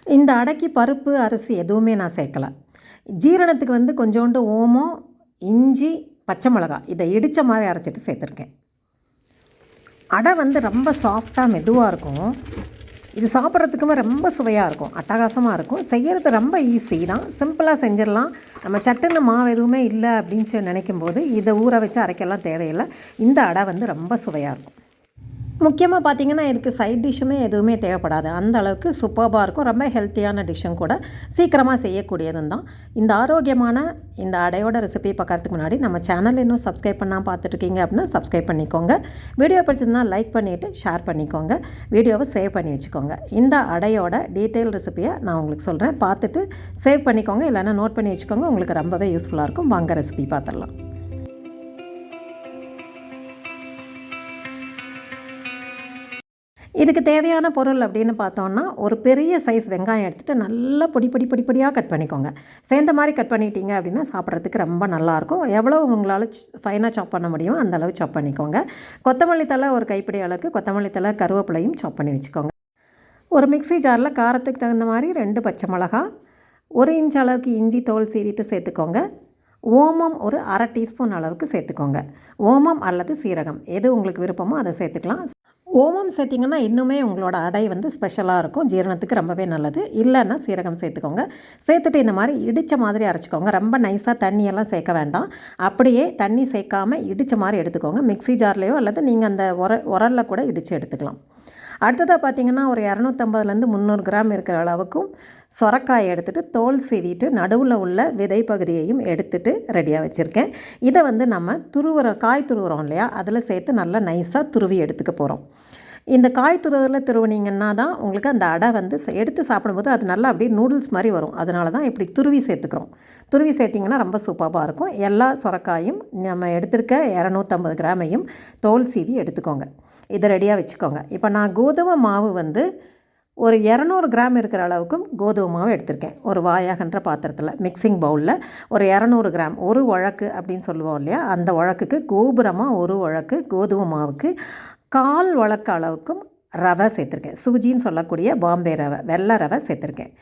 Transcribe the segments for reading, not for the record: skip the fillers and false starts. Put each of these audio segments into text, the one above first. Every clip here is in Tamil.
இந்த அடைக்கு பருப்பு, அரிசி எதுவுமே நான் சேர்க்கல. ஜீரணத்துக்கு வந்து கொஞ்சோண்டு ஓமம், இஞ்சி, பச்சை மிளகாய் இதை இடித்த மாதிரி அரைச்சிட்டு சேர்த்துருக்கேன். அடை வந்து ரொம்ப சாஃப்டாக மெதுவாக இருக்கும். இது சாப்பிட்றதுக்குமே ரொம்ப சுவையாக இருக்கும், அட்டகாசமாக இருக்கும். செய்கிறது ரொம்ப ஈஸி தான், சிம்பிளாக செஞ்சிடலாம். நம்ம சட்டுன்னு மாவு எதுவுமே இல்லை அப்படின்னு நினைக்கும்போது இதை ஊற வச்சு அரைக்கலாம் தேவையில்லை. இந்த அடை வந்து ரொம்ப சுவையாக இருக்கும். முக்கியமாக பார்த்திங்கன்னா இதுக்கு சைட் டிஷ்ஷுமே எதுவுமே தேவைப்படாது, அந்த அளவுக்கு சூப்பராக இருக்கும். ரொம்ப ஹெல்த்தியான டிஷ்ஷும் கூட, சீக்கிரமாக செய்யக்கூடியதும் தான். இந்த ஆரோக்கியமான இந்த அடையோட ரெசிபி பார்க்கறதுக்கு முன்னாடி நம்ம சேனல் இன்னும் சப்ஸ்கிரைப் பண்ணால் பார்த்துட்ருக்கீங்க அப்படின்னா சப்ஸ்கிரைப் பண்ணிக்கோங்க. வீடியோ பிடிச்சிருந்தா லைக் பண்ணிவிட்டு ஷேர் பண்ணிக்கோங்க. வீடியோவை சேவ் பண்ணி வச்சுக்கோங்க. இந்த அடையோட டீட்டெயில் ரெசிபியை நான் உங்களுக்கு சொல்கிறேன், பார்த்துட்டு சேவ் பண்ணிக்கோங்க, இல்லைனா நோட் பண்ணி வச்சுக்கோங்க. உங்களுக்கு ரொம்பவே யூஸ்ஃபுல்லாக இருக்கும். வாங்க ரெசிபி பார்த்துடலாம். இதுக்கு தேவையான பொருள் அப்படின்னு பார்த்தோன்னா, ஒரு பெரிய சைஸ் வெங்காயம் எடுத்துகிட்டு நல்லா பொடியாக கட் பண்ணிக்கோங்க. சேர்ந்த மாதிரி கட் பண்ணிட்டீங்க அப்படின்னா சாப்பிட்றதுக்கு ரொம்ப நல்லாயிருக்கும். எவ்வளோ உங்களால் ஃபைனாக சாப் பண்ண முடியுமோ அந்தளவு சாப் பண்ணிக்கோங்க. கொத்தமல்லி தழை ஒரு கைப்பிடி அளவுக்கு கொத்தமல்லி தழை, கருவேப்பிலையும் சாப் பண்ணி வச்சுக்கோங்க. ஒரு மிக்ஸி ஜாரில் காரத்துக்கு தகுந்த மாதிரி 2 பச்சை மிளகா, 1 இன்ச் அளவுக்கு இஞ்சி தோல் சீவிட்டு சேர்த்துக்கோங்க. ஓமம் ஒரு அரை டீஸ்பூன் அளவுக்கு சேர்த்துக்கோங்க. ஓமம் அல்லது சீரகம் எது உங்களுக்கு விருப்பமோ அதை சேர்த்துக்கலாம். ஓமம் சேர்த்திங்கன்னா இன்னுமே உங்களோட அடை வந்து ஸ்பெஷலாக இருக்கும், ஜீரணத்துக்கு ரொம்பவே நல்லது. இல்லைன்னா சீரகம் சேர்த்துக்கோங்க. சேர்த்துட்டு இந்த மாதிரி இடித்த மாதிரி அரைச்சிக்கோங்க. ரொம்ப நைஸாக தண்ணியெல்லாம் சேர்க்க வேண்டாம், அப்படியே தண்ணி சேர்க்காமல் இடித்த மாதிரி எடுத்துக்கோங்க. மிக்ஸி ஜார்லேயோ அல்லது நீங்கள் அந்த உரலில் கூட இடித்து எடுத்துக்கலாம். அடுத்ததாக பார்த்திங்கன்னா ஒரு 250 300 கிராம் இருக்கிற அளவுக்கும் சொரக்காயை எடுத்துகிட்டு தோல் சீவிட்டு நடுவில் உள்ள விதை பகுதியையும் எடுத்துகிட்டு ரெடியாக வச்சுருக்கேன். இதை வந்து நம்ம காய் துருவுறோம் இல்லையா, அதில் சேர்த்து நல்லா நைஸாக துருவி எடுத்துக்க போகிறோம். இந்த காய் துருவில் துருவினீங்கன்னா தான் உங்களுக்கு அந்த அடை வந்து எடுத்து சாப்பிடும்போது அது நல்லா அப்படியே நூடுல்ஸ் மாதிரி வரும். அதனால தான் இப்படி துருவி சேர்த்துக்கிறோம். துருவி சேர்த்திங்கன்னா ரொம்ப சூப்பராக இருக்கும். எல்லா சொரக்காயும் நம்ம எடுத்துருக்க 250 கிராமையும் தோல் சீவி எடுத்துக்கோங்க. இதை ரெடியாக வச்சுக்கோங்க. இப்போ நான் கோதுமை மாவு வந்து ஒரு 200 கிராம் இருக்கிற அளவுக்கும் கோதுமை மாவு எடுத்திருக்கேன். ஒரு வாயாகன்ற பாத்திரத்தில் மிக்சிங் பவுலில் ஒரு 200 கிராம், ஒரு உழக்கு அப்படின்னு சொல்லுவோம் இல்லையா, அந்த உழக்குக்கு கோபுரமாக ஒரு உழக்கு கோதுமை மாவுக்கு 1/4 உழக்கு அளவுக்கும் ரவை சேர்த்துருக்கேன். சூஜின்னு சொல்லக்கூடிய பாம்பே ரவை, வெள்ளை ரவை சேர்த்துருக்கேன்.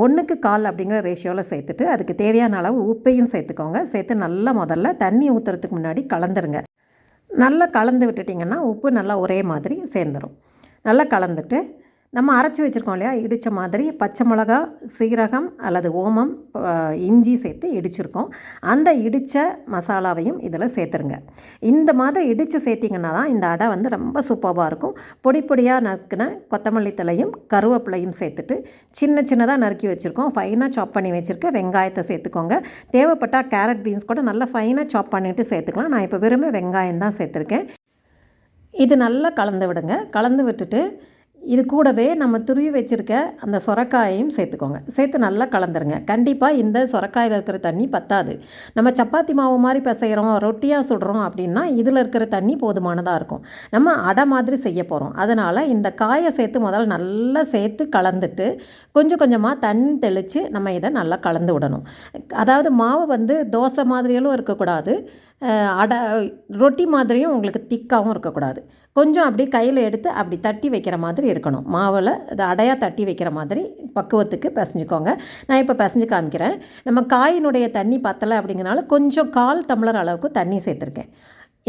1க்கு 1/4 அப்படிங்கிற ரேஷியோவில் சேர்த்துட்டு அதுக்கு தேவையான அளவு உப்பையும் சேர்த்துக்கோங்க. சேர்த்து நல்லா முதல்ல தண்ணி ஊற்றுறதுக்கு முன்னாடி கலந்துருங்க. நல்லா கலந்து விட்டுட்டிங்கன்னா உப்பு நல்லா ஒரே மாதிரி சேர்ந்துடும். நல்லா கலந்துட்டு நம்ம அரைச்சி வச்சுருக்கோம் இல்லையா, இடித்த மாதிரி பச்சை மிளகா, சீரகம் அல்லது ஓமம், இஞ்சி சேர்த்து இடிச்சிருக்கோம். அந்த இடித்த மசாலாவையும் இதில் சேர்த்துருங்க. இந்த மாதிரி இடித்து சேர்த்திங்கன்னா தான் இந்த அடை வந்து ரொம்ப சூப்பராக இருக்கும். பொடியாக நறுக்கின கொத்தமல்லி தழையும் கருவேப்பிலையும் சேர்த்துட்டு சின்னதாக நறுக்கி வச்சுருக்கோம். ஃபைனாக சாப் பண்ணி வச்சுருக்க வெங்காயத்தை சேர்த்துக்கோங்க. தேவைப்பட்டால் கேரட் பீன்ஸ் கூட நல்லா ஃபைனாக சாப் பண்ணிவிட்டு சேர்த்துக்கலாம். நான் இப்போ வெறுமே வெங்காயம் தான் சேர்த்துருக்கேன். இது நல்லா கலந்து விடுங்க. கலந்து விட்டுட்டு இது கூடவே நம்ம துருவி வச்சுருக்க அந்த சொரக்காயையும் சேர்த்துக்கோங்க. சேர்த்து நல்லா கலந்துருங்க. கண்டிப்பாக இந்த சொரக்காயில் இருக்கிற தண்ணி பத்தாது. நம்ம சப்பாத்தி மாவு மாதிரி பிசைகிறோம், ரொட்டியாக சுடுறோம் அப்படின்னா இதில் இருக்கிற தண்ணி போதுமானதாக இருக்கும். நம்ம அடை மாதிரி செய்ய போகிறோம். அதனால் இந்த காயை சேர்த்து முதல்ல நல்லா சேர்த்து கலந்துட்டு கொஞ்சமாக தண்ணி தெளித்து நம்ம இதை நல்லா கலந்து விடணும். அதாவது மாவு வந்து தோசை மாதிரியெல்லாம் இருக்கக்கூடாது, ரொட்டி மாதிரியும் உங்களுக்கு திக்காகவும் இருக்கக்கூடாது. கொஞ்சம் அப்படி கையில் எடுத்து அப்படி தட்டி வைக்கிற மாதிரி இருக்கணும். மாவில் இது அடையாக தட்டி வைக்கிற மாதிரி பக்குவத்துக்கு பிசைஞ்சுக்கோங்க. நான் இப்போ பிசைஞ்சு காமிக்கிறேன். நம்ம காயினுடைய தண்ணி பத்தலை அப்படிங்கிறனால கொஞ்சம் 1/4 டம்ளர் அளவுக்கு தண்ணி சேர்த்துருக்கேன்.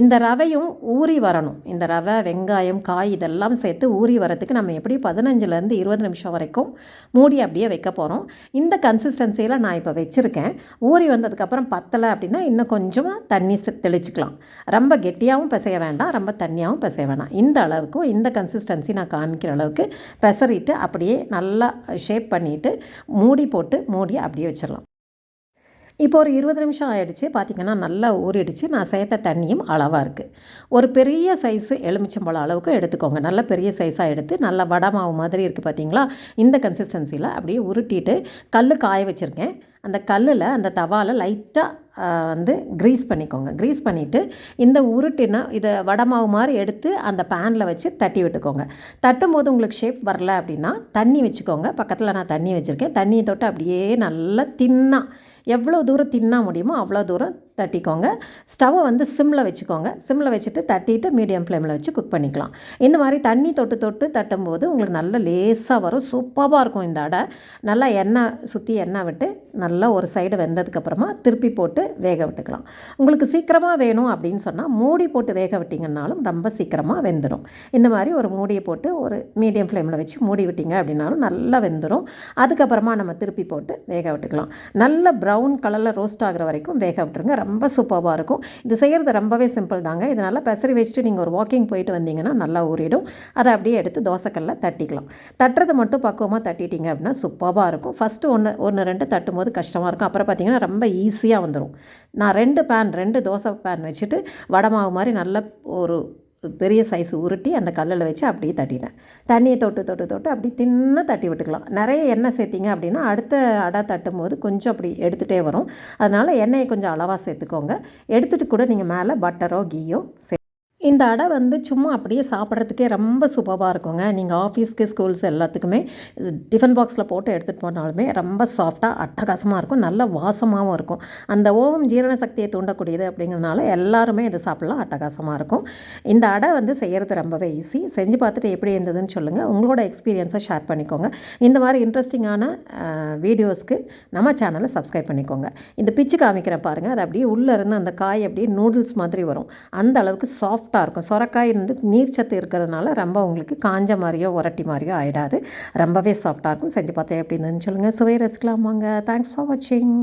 இந்த ரவையும் ஊறி வரணும். இந்த ரவை, வெங்காயம், காய் இதெல்லாம் சேர்த்து ஊறி வரத்துக்கு நம்ம எப்படி 15லேருந்து 20 நிமிஷம் வரைக்கும் மூடி அப்படியே வைக்க போகிறோம். இந்த கன்சிஸ்டன்சியில் நான் இப்போ வச்சுருக்கேன். ஊறி வந்ததுக்கப்புறம் பத்தலை அப்படின்னா இன்னும் கொஞ்சமாக தண்ணி தெளிச்சுக்கலாம். ரொம்ப கெட்டியாகவும் பிசைய வேண்டாம், ரொம்ப தண்ணியாகவும் பிசைய வேண்டாம். இந்த அளவுக்கு இந்த கன்சிஸ்டன்சி நான் காமிக்கிற அளவுக்கு பிசறிட்டு அப்படியே நல்லா ஷேப் பண்ணிவிட்டு மூடி அப்படியே வச்சிடலாம். இப்போ ஒரு 20 நிமிஷம் ஆகிடுச்சு. பார்த்திங்கன்னா நல்லா ஊறிடுச்சு. நான் சேர்த்த தண்ணியும் அளவாக இருக்குது. ஒரு பெரிய சைஸு எலுமிச்சம்பழம் அளவுக்கு எடுத்துக்கோங்க. நல்ல பெரிய சைஸாக எடுத்து நல்லா வடை மாவு மாதிரி இருக்குது பார்த்திங்களா, இந்த கன்சிஸ்டன்சியில் அப்படியே உருட்டிட்டு கல் காய வச்சுருக்கேன். அந்த கல்லில் அந்த தவாவில் லைட்டாக வந்து க்ரீஸ் பண்ணிக்கோங்க. க்ரீஸ் பண்ணிவிட்டு இந்த உருட்டினா இதை வடை மாவு மாதிரி எடுத்து அந்த பேனில் வச்சு தட்டி விட்டுக்கோங்க. தட்டும் போது உங்களுக்கு ஷேப் வரல அப்படின்னா தண்ணி வச்சுக்கோங்க. பக்கத்தில் நான் தண்ணி வச்சுருக்கேன். தண்ணியை தொட்டு அப்படியே நல்லா தின்னாக எவ்வளோ தூரம் தின்னா முடியுமோ அவ்வளோ தூரம் தட்டிக்கோங்க. ஸ்டவ்வை வந்து சிம்மில் வச்சுக்கோங்க. சிம்மில் வச்சுட்டு தட்டிட்டு மீடியம் ஃப்ளேமில் வச்சு குக் பண்ணிக்கலாம். இந்த மாதிரி தண்ணி தொட்டு தொட்டு தட்டும்போது உங்களுக்கு நல்ல லேசாக வரும். சூப்பராக இருக்கும் இந்த அடை. நல்லா எண்ணெய் சுற்றி எண்ணெய் விட்டு நல்லா ஒரு சைடு வெந்ததுக்கப்புறமா திருப்பி போட்டு வேக விட்டுக்கலாம். உங்களுக்கு சீக்கிரமாக வேணும் அப்படின்னு சொன்னால் மூடி போட்டு வேக விட்டிங்கன்னாலும் ரொம்ப சீக்கிரமாக வெந்துடும். இந்த மாதிரி ஒரு மூடியை போட்டு ஒரு மீடியம் ஃப்ளேமில் வச்சு மூடி விட்டிங்க அப்படின்னாலும் நல்லா வெந்துடும். அதுக்கப்புறமா நம்ம திருப்பி போட்டு வேக விட்டுக்கலாம். நல்ல ப்ரௌன் கலரில் ரோஸ்ட் ஆகிற வரைக்கும் வேக விட்டுருங்க. ரொம்ப சூப்பராக இருக்கும். இது செய்கிறது ரொம்பவே சிம்பிள் தாங்க. இது நல்லா பெசரி வச்சுட்டு நீங்கள் ஒரு வாக்கிங் போயிட்டு வந்தீங்கன்னா நல்லா ஊறிடும். அதை அப்படியே எடுத்து தோசைக்கல்லில் தட்டிக்கலாம். தட்டுறது மட்டும் பக்குவமாக தட்டிட்டிங்க அப்படின்னா சூப்பராக இருக்கும். ஃபஸ்ட்டு ஒன்று 2 தட்டும்போது கஷ்டமாக இருக்கும். அப்புறம் பார்த்திங்கன்னா ரொம்ப ஈஸியாக வந்துடும். நான் 2 தோசை பேன் வச்சுட்டு வடை மாவு மாதிரி நல்ல ஒரு பெரிய சைஸ் உருட்டி அந்த கல்லில் வச்சு அப்படியே தட்டிட்டேன். தண்ணியை தொட்டு தொட்டு தொட்டு அப்படி தின்ன தட்டி விட்டுக்கலாம். நிறைய எண்ணெய் சேர்த்திங்க அப்படின்னா அடுத்த அடை தட்டும் போது கொஞ்சம் அப்படி எடுத்துகிட்டே வரும். அதனால் எண்ணெயை கொஞ்சம் அளவாக சேர்த்துக்கோங்க. எடுத்துகிட்டு கூட நீங்கள் மேலே பட்டரோ கீயோ இந்த அடை வந்து சும்மா அப்படியே சாப்பிட்றதுக்கே ரொம்ப சூப்பராக இருக்குங்க. நீங்கள் ஆஃபீஸ்க்கு ஸ்கூல்ஸ் எல்லாத்துக்குமே டிஃபன் பாக்ஸில் போட்டு எடுத்துகிட்டு போனாலுமே ரொம்ப சாஃப்டாக அட்டகாசமாக இருக்கும். நல்ல வாசமாகவும் இருக்கும். அந்த ஓவம் ஜீரண சக்தியை தூண்டக்கூடியது அப்படிங்கிறதுனால எல்லாருமே இதை சாப்பிட்லாம். அட்டகாசமாக இருக்கும். இந்த அடை வந்து செய்கிறது ரொம்பவே ஈஸி. செஞ்சு பார்த்துட்டு எப்படி இருந்ததுன்னு சொல்லுங்கள். உங்களோட எக்ஸ்பீரியன்ஸை ஷேர் பண்ணிக்கோங்க. இந்த மாதிரி இன்ட்ரெஸ்டிங்கான வீடியோஸ்க்கு நம்ம சேனலை சப்ஸ்கிரைப் பண்ணிக்கோங்க. இந்த பிச்சு காமிக்கிறேன் பாருங்கள். அது அப்படியே உள்ளே இருந்து அந்த காய் அப்படியே நூடுல்ஸ் மாதிரி வரும். அந்த அளவுக்கு சாஃப்டாக இருக்கும். சொரக்காய் வந்து நீர்ச்சத்து இருக்கிறதுனால ரொம்ப உங்களுக்கு காஞ்ச மாதிரியோ உரட்டி மாதிரியோ ஆகிடாது. ரொம்பவே சாஃப்டாக இருக்கும். செஞ்சு பார்த்தா எப்படி இருந்ததுன்னு சொல்லுங்கள். சுவை ரசிக்கலாமாங்க. தேங்க்ஸ் ஃபார் வாட்சிங்.